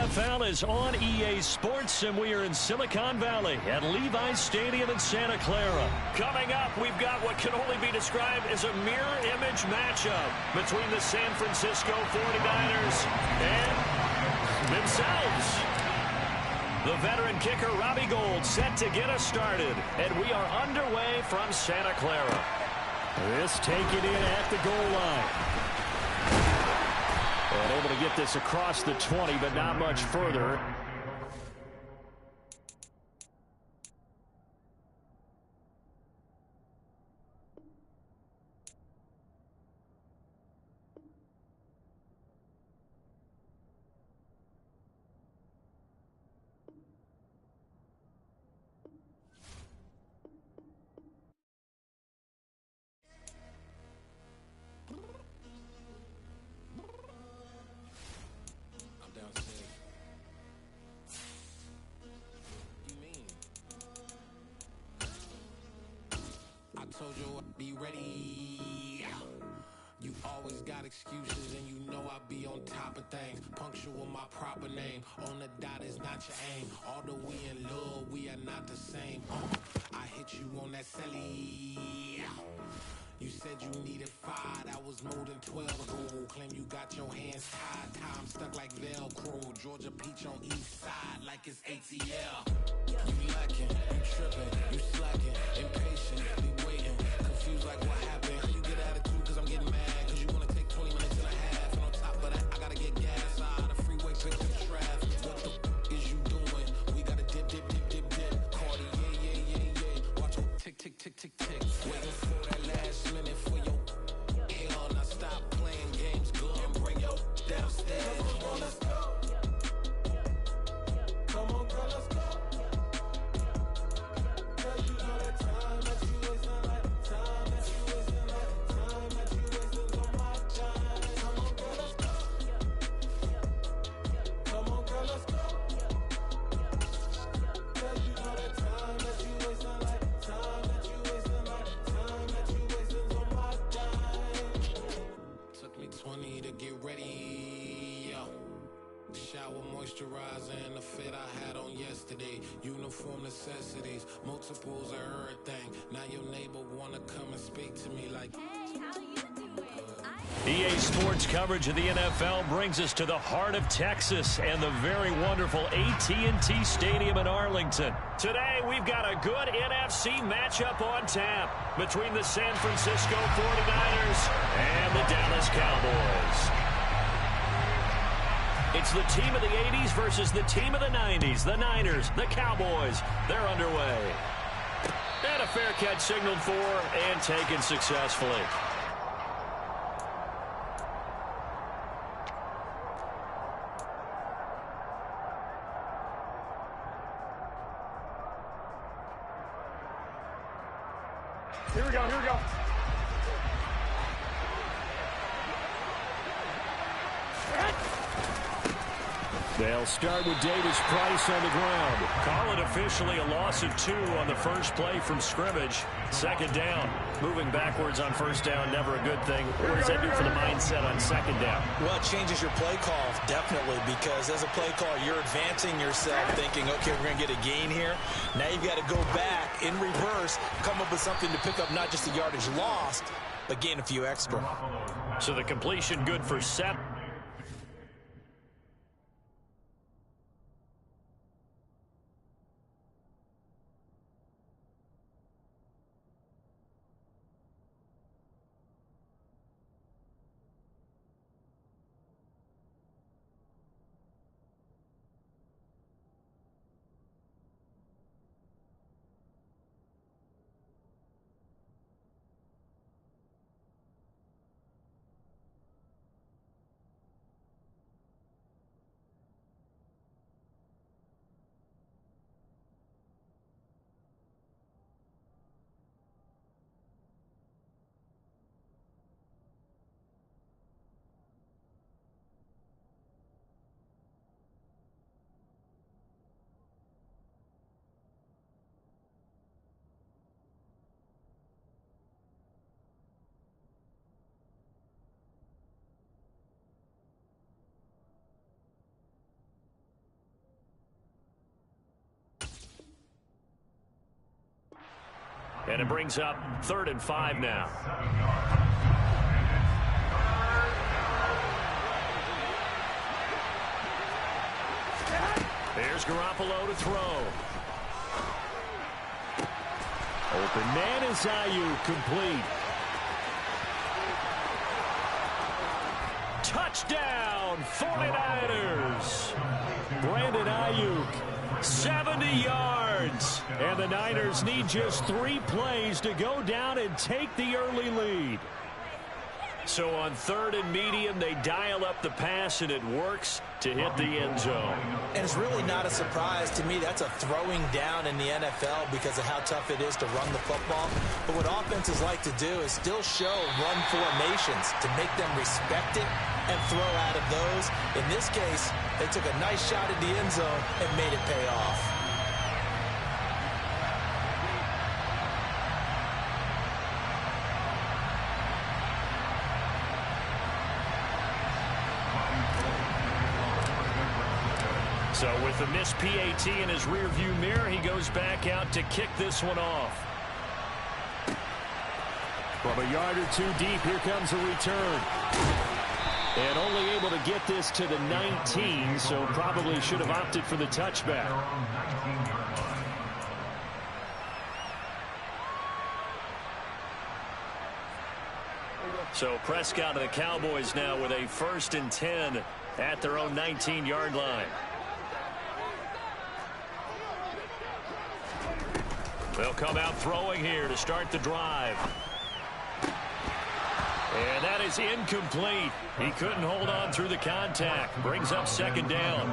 NFL is on EA Sports, and we are in Silicon Valley at Levi's Stadium in Santa Clara. Coming up, we've got what can only be described as a mirror image matchup between the San Francisco 49ers and themselves. The veteran kicker Robbie Gould set to get us started, and we are underway from Santa Clara. This taken in at the goal line. And able to get this across the 20, but not much further. Told you I'd be ready. You always got excuses and you know I be on top of things. Punctual my proper name. On the dot is not your aim. Although we in love, we are not the same. I hit you on that celly. You said you needed 5, that was more than 12 ago. Claim you got your hands tied, time stuck like Velcro. Georgia Peach on east side like it's ATL. You lacking, you tripping, you slacking, impatient, be waiting, confused like what happened. You get attitude cause I'm getting mad, cause you wanna take 20 minutes and a half. And on top of that, I gotta get gas out of the freeway, pick up traffic. What the is you doing? We gotta dip, dip, dip, dip, dip. Cardi, yeah. Watch it tick, tick, tick, tick, tick. Waiting for that last minute for your hell. Now stop playing games, go and bring your downstairs. Come on, let's go. Come on, girl, let's go. Girl, you know that time that you wasting, like time that you wasting, like time that you wasting on my time. Come on, girl, let's go. Come on, girl, let's go. Girl, you know that time that you wasting, like time that you wasting, like time that you wasting on my time. Took me 20 to get ready, yo. Shower moisturizer and the fit I had on yesterday. Uniform necessities, multiples of everything. Now your neighbor wanna come and speak to me like, Hey, how you doing? EA Sports coverage of the NFL brings us to the heart of Texas and the very wonderful AT&T Stadium in Arlington. Today, we've got a good NFC matchup on tap between the San Francisco 49ers and the Dallas Cowboys. It's the team of the 80s versus the team of the 90s. The Niners, the Cowboys, they're underway. And a fair catch signaled for and taken successfully. Here we go, here we go. They'll start with Davis Price on the ground. Call it officially a loss of 2 on the first play from scrimmage. Second down. Moving backwards on first down, never a good thing. What does that do for the mindset on second down? Well, it changes your play call, definitely, because as a play call, you're advancing yourself thinking, okay, we're going to get a gain here. Now you've got to go back in reverse, come up with something to pick up not just the yardage lost, but gain a few extra. So the completion good for 7. And it brings up 3rd and 5 now. Here's Garoppolo to throw. Open man is Ayuk, complete. Touchdown, 49ers. Brandon Ayuk, 70 yards. And the Niners need just 3 plays to go down and take the early lead. So on 3rd and medium, they dial up the pass, and it works to hit the end zone. And it's really not a surprise to me. That's a throwing down in the NFL because of how tough it is to run the football. But what offenses like to do is still show run formations to make them respect it and throw out of those. In this case, they took a nice shot at the end zone and made it pay off. So with the missed PAT in his rearview mirror, he goes back out to kick this one off. From a yard or 2 deep, here comes a return. And only able to get this to the 19, so probably should have opted for the touchback. So Prescott and the Cowboys now with a 1st and 10 at their own 19-yard line. They'll come out throwing here to start the drive. And that is incomplete. He couldn't hold on through the contact. Brings up 2nd down.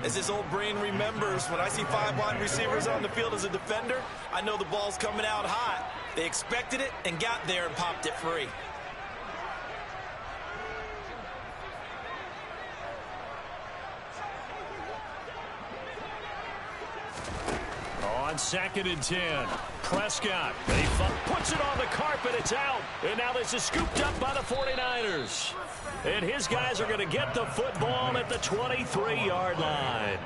As this old brain remembers, when I see 5 wide receivers on the field as a defender, I know the ball's coming out hot. They expected it and got there and popped it free. On 2nd and 10, Prescott, puts it on the carpet, it's out. And now this is scooped up by the 49ers. And his guys are going to get the football at the 23-yard line.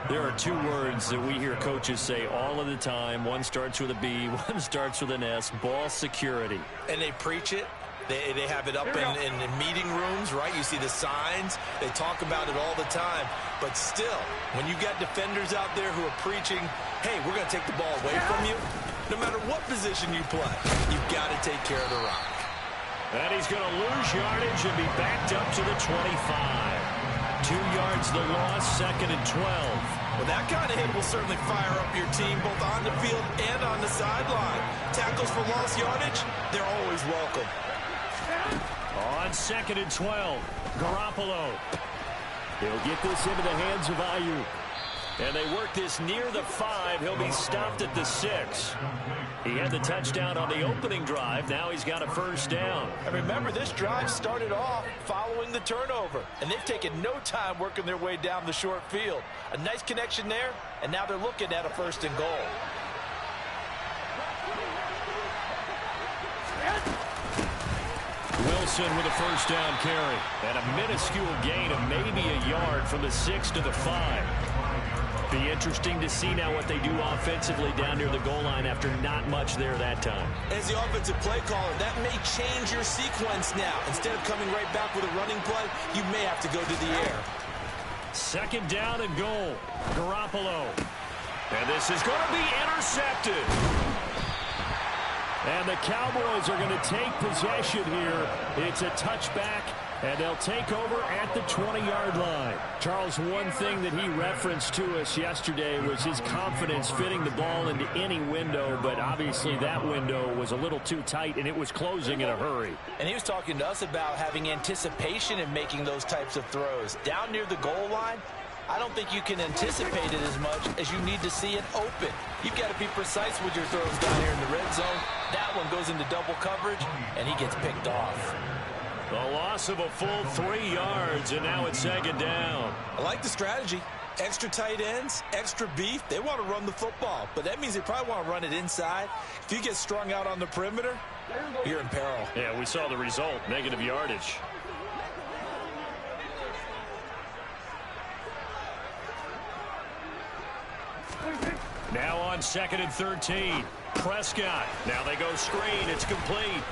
There are 2 words that we hear coaches say all of the time. One starts with a B, one starts with an S, ball security. And they preach it. They have it up in meeting rooms, right? You see the signs. They talk about it all the time. But still, when you got defenders out there who are preaching, hey, we're going to take the ball away from you, no matter what position you play, you've got to take care of the rock. And he's going to lose yardage and be backed up to the 25. 2 yards the loss, 2nd and 12. Well, that kind of hit will certainly fire up your team both on the field and on the sideline. Tackles for lost yardage, they're always welcome. On 2nd and 12, Garoppolo. He'll get this into the hands of Ayuk. And they work this near the 5. He'll be stopped at the 6. He had the touchdown on the opening drive. Now he's got a 1st down. And remember, this drive started off following the turnover. And they've taken no time working their way down the short field. A nice connection there, and now they're looking at a 1st and goal. Wilson with a 1st down carry. And a minuscule gain of maybe a yard from the 6 to the 5. Be interesting to see now what they do offensively down near the goal line after not much there that time. As the offensive play caller, that may change your sequence now. Instead of coming right back with a running play, you may have to go to the air. 2nd down and goal. Garoppolo. And this is going to be intercepted. And the Cowboys are going to take possession here. It's a touchback, and they'll take over at the 20-yard line. Charles, one thing that he referenced to us yesterday was his confidence fitting the ball into any window, but obviously that window was a little too tight, and it was closing in a hurry. And he was talking to us about having anticipation in making those types of throws. Down near the goal line, I don't think you can anticipate it as much as you need to see it open. You've got to be precise with your throws down here in the red zone. That one goes into double coverage, and he gets picked off. The loss of a full 3 yards, and now it's 2nd down. I like the strategy. Extra tight ends, extra beef. They want to run the football, but that means they probably want to run it inside. If you get strung out on the perimeter, you're in peril. Yeah, we saw the result, negative yardage. Now on 2nd and 13. Prescott. Now they go screen. It's complete.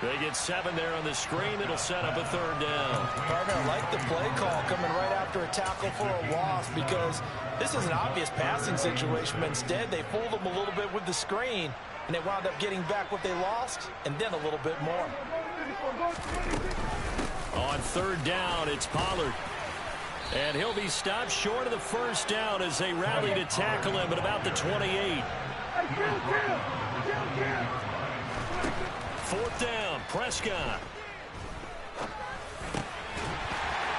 They get 7 there on the screen. It'll set up a 3rd down. Partner, I like the play call coming right after a tackle for a loss because this is an obvious passing situation. But instead, they fooled them a little bit with the screen, and they wound up getting back what they lost and then a little bit more. On 3rd down, it's Pollard. And he'll be stopped short of the 1st down as they rally to tackle him at about the 28. 4th down, Prescott.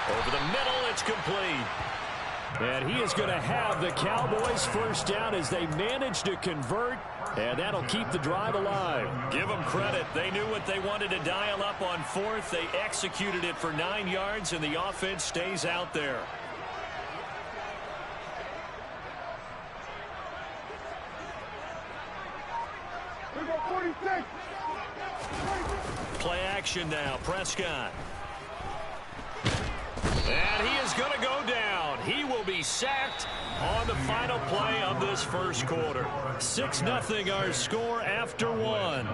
Over the middle, it's complete. And he is going to have the Cowboys' 1st down as they manage to convert, and that'll keep the drive alive. Give them credit. They knew what they wanted to dial up on 4th. They executed it for 9 yards, and the offense stays out there. Play action now, Prescott. And he is going to go down. He will be sacked on the final play of this 1st quarter. 6-0 our score after 1.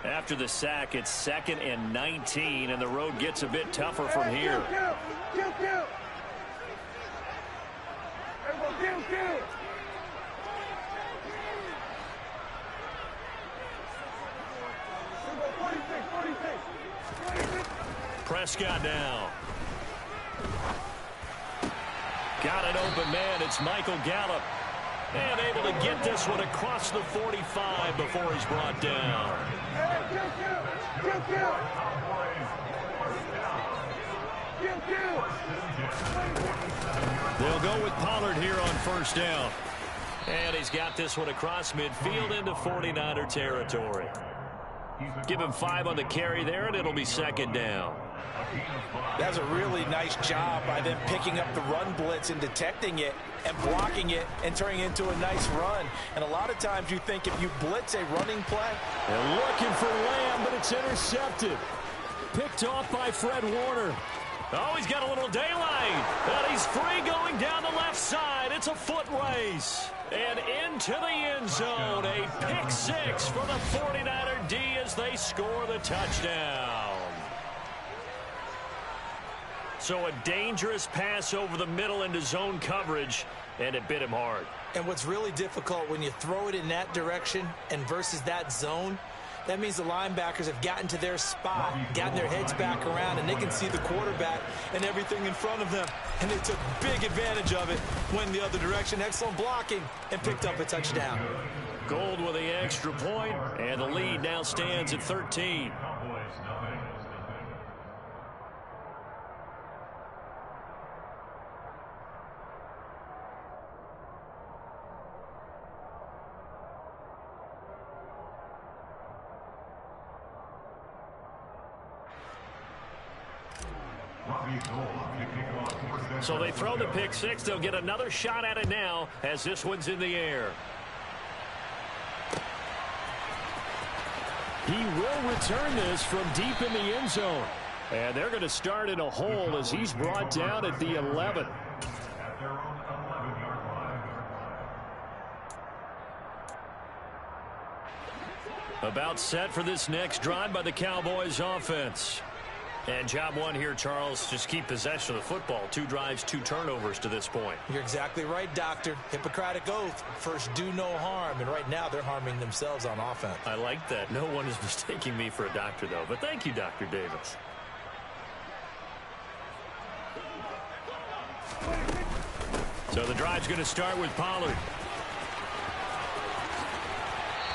After the sack, it's 2nd and 19, and the road gets a bit tougher from here. Prescott now. Got an open man. It's Michael Gallup. And able to get this one across the 45 before he's brought down. They'll go with Pollard here on 1st down. And he's got this one across midfield into 49er territory. Give him 5 on the carry there, and it'll be 2nd down. That's a really nice job by them picking up the run blitz and detecting it and blocking it and turning it into a nice run. And a lot of times you think if you blitz a running play. They're looking for Lamb, but it's intercepted. Picked off by Fred Warner. Oh, he's got a little daylight. And he's free going down the left side. It's a foot race. And into the end zone. A pick 6 for the 49er D as they score the touchdown. So a dangerous pass over the middle into zone coverage, and it bit him hard. And what's really difficult when you throw it in that direction and versus that zone, that means the linebackers have gotten to their spot, gotten their heads back around, and they can see the quarterback and everything in front of them. And they took big advantage of it, went the other direction, excellent blocking, and picked up a touchdown. Gold with the extra point, and the lead now stands at 13. So they throw the pick 6. They'll get another shot at it now as this one's in the air. He will return this from deep in the end zone. And they're going to start in a hole as he's brought down at the 11. About set for this next drive by the Cowboys offense. And job one here, Charles, just keep possession of the football. 2 drives, 2 turnovers to this point. You're exactly right, Doctor. Hippocratic oath. First, do no harm. And right now, they're harming themselves on offense. I like that. No one is mistaking me for a doctor, though. But thank you, Dr. Davis. So the drive's going to start with Pollard.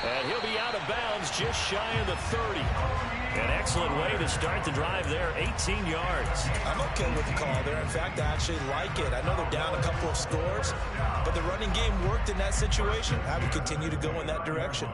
And he'll be out of bounds just shy of the 30. An excellent way to start the drive there, 18 yards. I'm okay with the call there. In fact, I actually like it. I know they're down a couple of scores, but the running game worked in that situation. I would continue to go in that direction.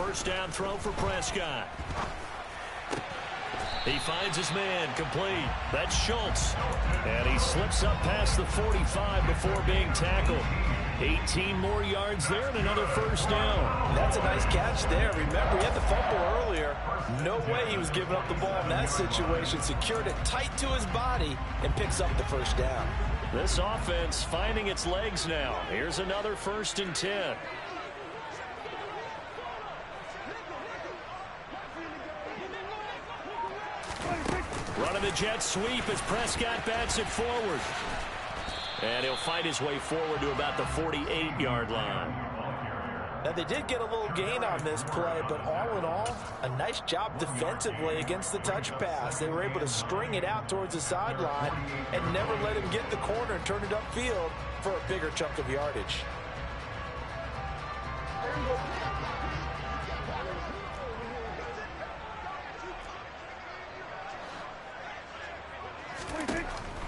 first down throw for Prescott. He finds his man, complete. That's Schultz. And he slips up past the 45 before being tackled. 18 more yards there and another first down. That's a nice catch there. Remember, he had the fumble earlier. No way he was giving up the ball in that situation. Secured it tight to his body and picks up the first down. This offense finding its legs now. Here's another 1st and 10. Running the jet sweep as Prescott bats it forward. And he'll fight his way forward to about the 48-yard line. Now, they did get a little gain on this play, but all in all, a nice job defensively against the touch pass. They were able to string it out towards the sideline and never let him get the corner and turn it upfield for a bigger chunk of yardage.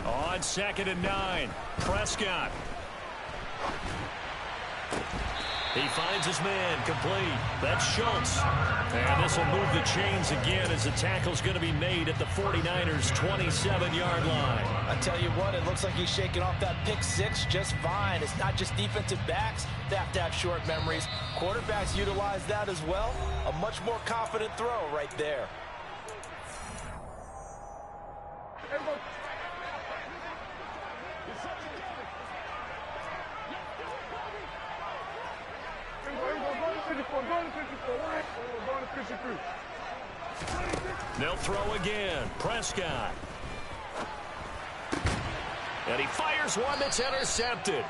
On 2nd and 9, Prescott. He finds his man, complete. That's Schultz. And this will move the chains again as the tackle's going to be made at the 49ers' 27-yard line. I tell you what, it looks like he's shaking off that pick six just fine. It's not just defensive backs that have to have short memories. Quarterbacks utilize that as well. A much more confident throw right there. They'll throw again. Prescott. And he fires one that's intercepted.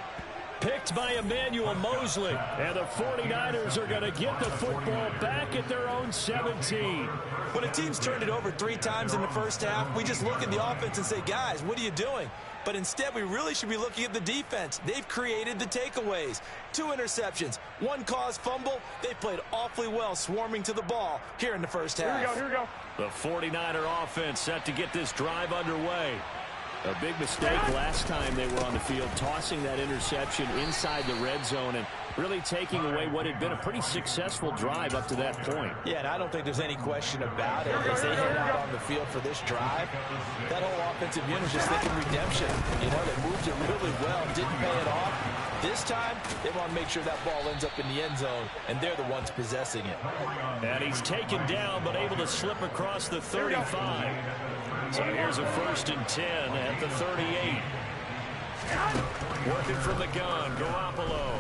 Picked by Emmanuel Mosley. And the 49ers are going to get the football back at their own 17. When a team's turned it over 3 times in the first half, we just look at the offense and say, guys, what are you doing? But instead, we really should be looking at the defense. They've created the takeaways. 2 interceptions, 1 caused fumble. They played awfully well swarming to the ball here in the first half. Here we go. The 49er offense set to get this drive underway. A big mistake last time they were on the field, tossing that interception inside the red zone and really taking away what had been a pretty successful drive up to that point. Yeah, and I don't think there's any question about it. As they head out on the field for this drive, that whole offensive unit was just thinking redemption. You know, they moved it really well, didn't pay it off. This time, they want to make sure that ball ends up in the end zone, and they're the ones possessing it. And he's taken down, but able to slip across the 35. So here's a 1st and 10 at the 38. Working from the gun, Garoppolo.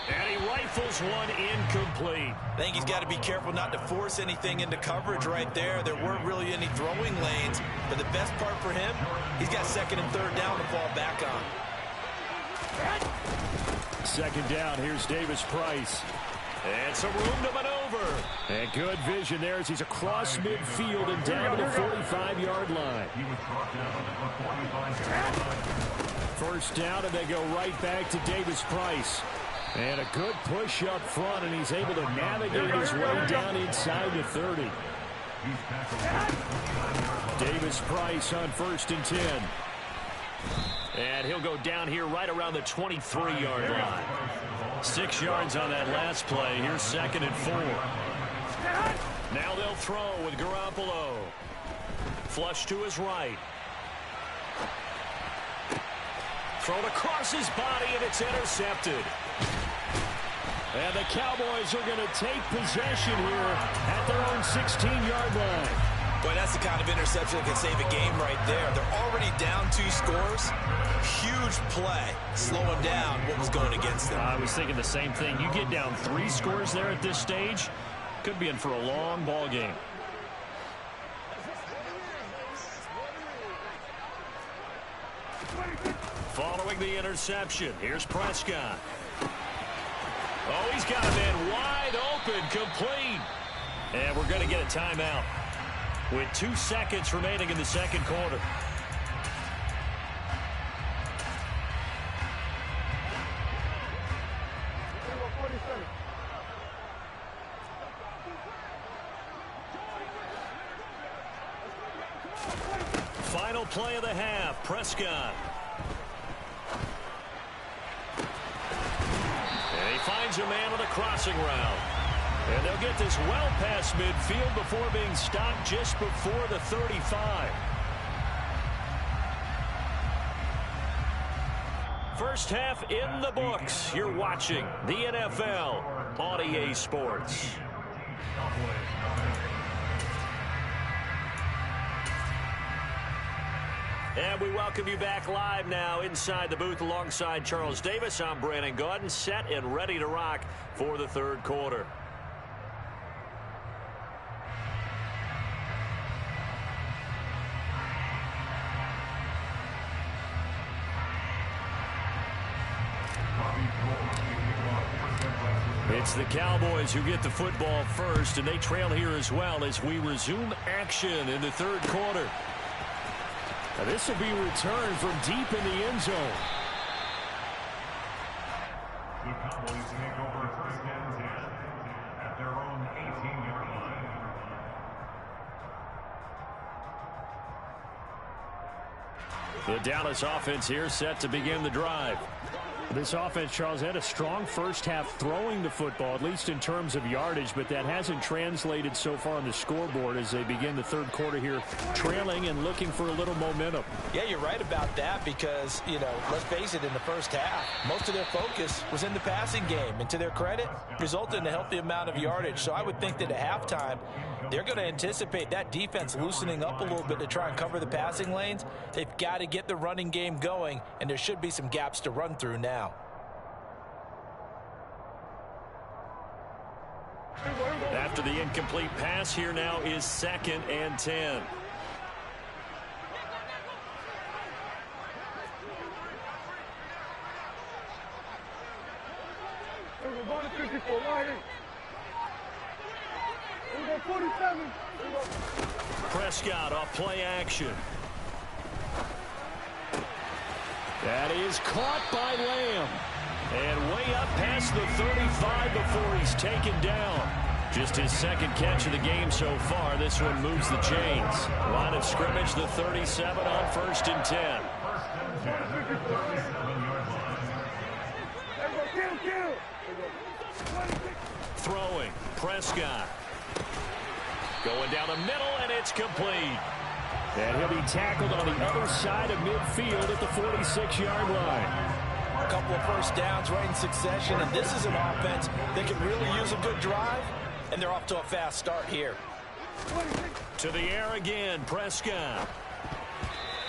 And he rifles one incomplete. I think he's got to be careful not to force anything into coverage right there. There weren't really any throwing lanes, but the best part for him, he's got 2nd and 3rd down to fall back on. 2nd down, here's Davis Price. And some room to maneuver. And good vision there as he's across midfield and down to the 45-yard line. First down, and they go right back to Davis Price. And a good push up front, and he's able to navigate his way down inside the 30. Davis Price on 1st and 10. And he'll go down here right around the 23-yard line. 6 yards on that last play. Here's 2nd and 4. Now they'll throw with Garoppolo. Flush to his right. Thrown across his body, and it's intercepted. And the Cowboys are going to take possession here at their own 16-yard line. Boy, that's the kind of interception that can save a game right there. They're already down 2 scores. Huge play, slowing down what was going against them. I was thinking the same thing. You get down 3 scores there at this stage, could be in for a long ball game. Following the interception, here's Prescott. Oh, he's got a man wide open, complete. And we're going to get a timeout with 2 seconds remaining in the 2nd quarter. Final play of the half, Prescott. And he finds a man on the crossing route. And they'll get this well past midfield before being stopped just before the 35. First half in the books. You're watching the NFL on EA Sports. And we welcome you back live now inside the booth alongside Charles Davis. I'm Brandon Gaudin, set and ready to rock for the third quarter. It's the Cowboys who get the football first, and they trail here as well as we resume action in the third quarter. Now this will be returned from deep in the end zone. The Cowboys take over first and 10 at their own 18-yard line. The Dallas offense here set to begin the drive. This offense, Charles, had a strong first half throwing the football, at least in terms of yardage, but that hasn't translated so far on the scoreboard as they begin the third quarter here, trailing and looking for a little momentum. Yeah, you're right about that because, let's face it, in the first half, most of their focus was in the passing game. And to their credit, resulted in a healthy amount of yardage. So I would think that at halftime, they're going to anticipate that defense loosening up a little bit to try and cover the passing lanes. They've got to get the running game going, and there should be some gaps to run through now. After the incomplete pass, here now is 2nd and 10. Prescott off play action. That is caught by Lamb. And way up past the 35 before he's taken down. Just his second catch of the game so far. This one moves the chains. Line of scrimmage, the 37 on 1st and 10. Throwing, Prescott. Going down the middle, and it's complete. And he'll be tackled on the other side of midfield at the 46-yard line. A couple of first downs right in succession, and this is an offense that can really use a good drive, and they're off to a fast start here. To the air again, Prescott.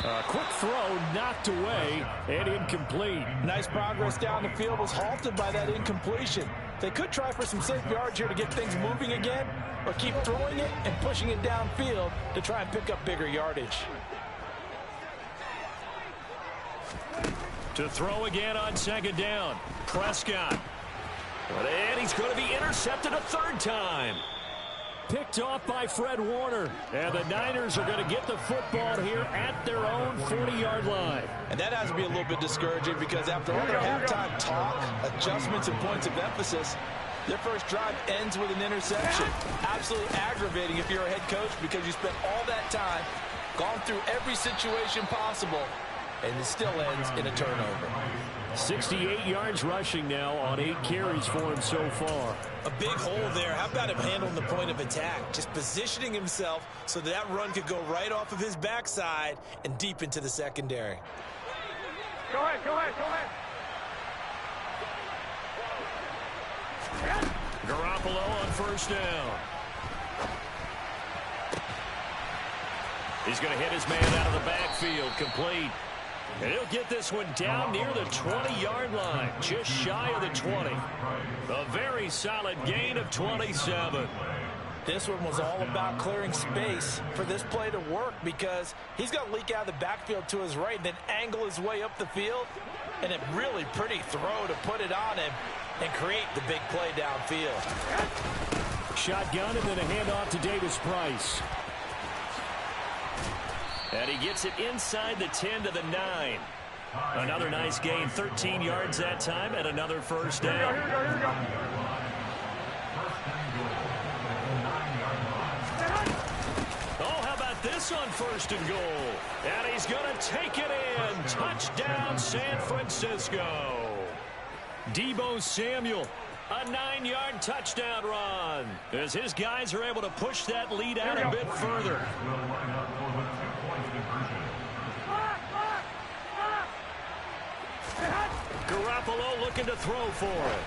A quick throw knocked away and incomplete. Nice progress down the field was halted by that incompletion. They could try for some safe yards here to get things moving again, or keep throwing it and pushing it downfield to try and pick up bigger yardage. To throw again on 2nd down, Prescott. And he's going to be intercepted a third time. Picked off by Fred Warner. And the Niners are going to get the football here at their own 40-yard line. And that has to be a little bit discouraging because after all their halftime talk, adjustments, and points of emphasis, their first drive ends with an interception. Absolutely aggravating if you're a head coach because you spent all that time, gone through every situation possible, and it still ends in a turnover. 68 yards rushing now on 8 carries for him so far. A big hole there. How about him handling the point of attack? Just positioning himself so that run could go right off of his backside and deep into the secondary. Go ahead, go ahead, go ahead. Garoppolo on 1st down. He's going to hit his man out of the backfield, complete. And he'll get this one down near the 20-yard line, just shy of the 20. A very solid gain of 27. This one was all about clearing space for this play to work because he's got to leak out of the backfield to his right and then angle his way up the field. And a really pretty throw to put it on him and create the big play downfield. Shotgun and then a handoff to Davis Price. And he gets it inside the 10 to the 9. Another nice gain, 13 yards that time, and another 1st down. Here we go. Oh, how about this on 1st and goal? And he's going to take it in. Touchdown, San Francisco. Deebo Samuel A 9-yard touchdown run as his guys are able to push that lead out a bit further. Garoppolo looking to throw for it.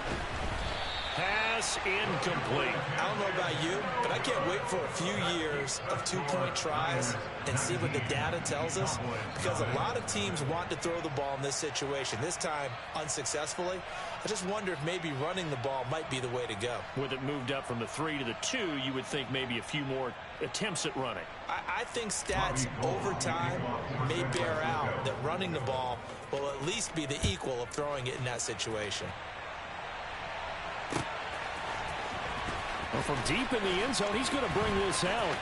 Pass incomplete. I don't know about you, but I can't wait for a few years of two-point tries and see what the data tells us, because a lot of teams want to throw the ball in this situation. This time, unsuccessfully. I just wonder if maybe running the ball might be the way to go. With it moved up from the 3 to the 2, you would think maybe a few more attempts at running. I think stats over time may bear out that running the ball will at least be the equal of throwing it in that situation. Well, from deep in the end zone, he's going to bring this out.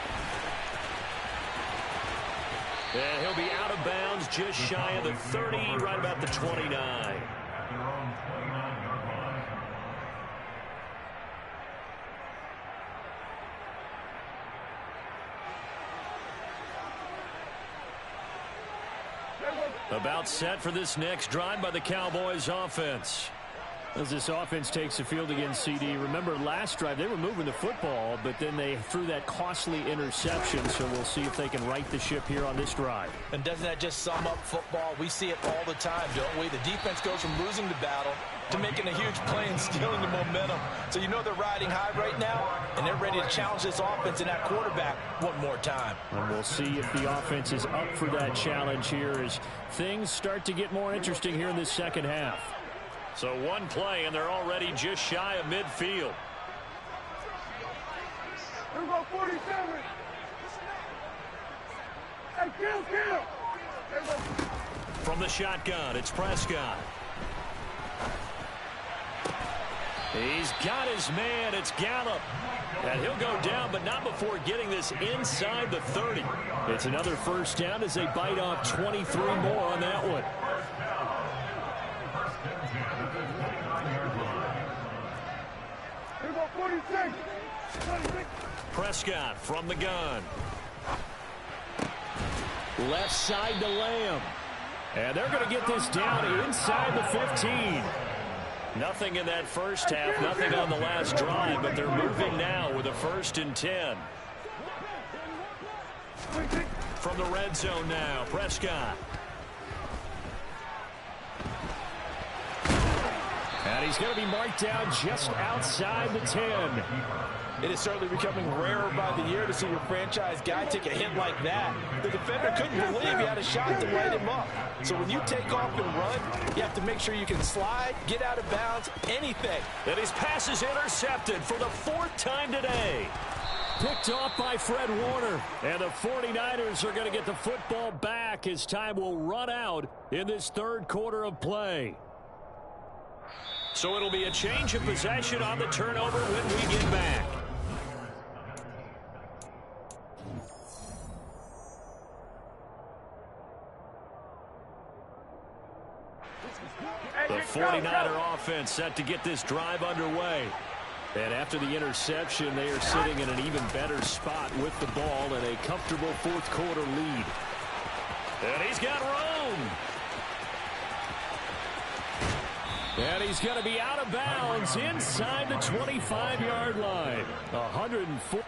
And he'll be out of bounds just shy of the 30, right about the 29. About set for this next drive by the Cowboys offense. As this offense takes the field against CD. Remember, last drive, they were moving the football, but then they threw that costly interception, so we'll see if they can right the ship here on this drive. And doesn't that just sum up football? We see it all the time, don't we? The defense goes from losing the battle to making a huge play and stealing the momentum. So you know they're riding high right now, and they're ready to challenge this offense and that quarterback one more time. And we'll see if the offense is up for that challenge here as things start to get more interesting here in this second half. So one play, and they're already just shy of midfield. Here we go, 47. Hey, kill. Here we go. From the shotgun, it's Prescott. He's got his man. It's Gallup. And he'll go down, but not before getting this inside the 30. It's another first down as they bite off 23 more on that one. Here we go, 46. Prescott from the gun. Left side to Lamb. And they're going to get this down inside the 15. Nothing in that first half, nothing on the last drive, but they're moving now with a 1st and 10. From the red zone now, Prescott. And he's going to be marked down just outside the 10. It is certainly becoming rarer by the year to see your franchise guy take a hit like that. The defender couldn't believe he had a shot to light him up. So when you take off and run, you have to make sure you can slide, get out of bounds, anything. And his pass is intercepted for the 4th time today. Picked off by Fred Warner. And the 49ers are going to get the football back as time will run out in this 3rd quarter of play. So it'll be a change of possession on the turnover when we get back. The 49er offense set to get this drive underway. And after the interception, they are sitting in an even better spot with the ball and a comfortable 4th quarter lead. And he's got room. And he's going to be out of bounds inside the 25-yard line. 104.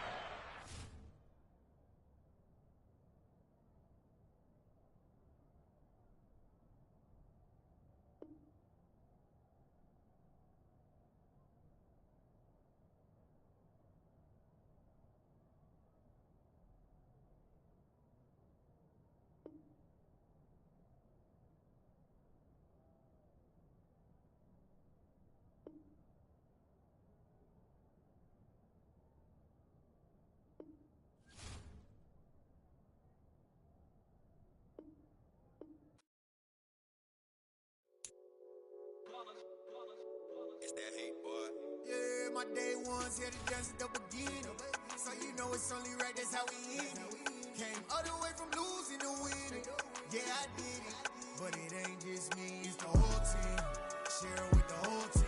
It's that hate, boy. Yeah, my day ones here to dance at the beginning. So you know it's only right, that's how we end it. Came all the way from losing to winning. Yeah, I did it. But it ain't just me, it's the whole team. Share it with the whole team.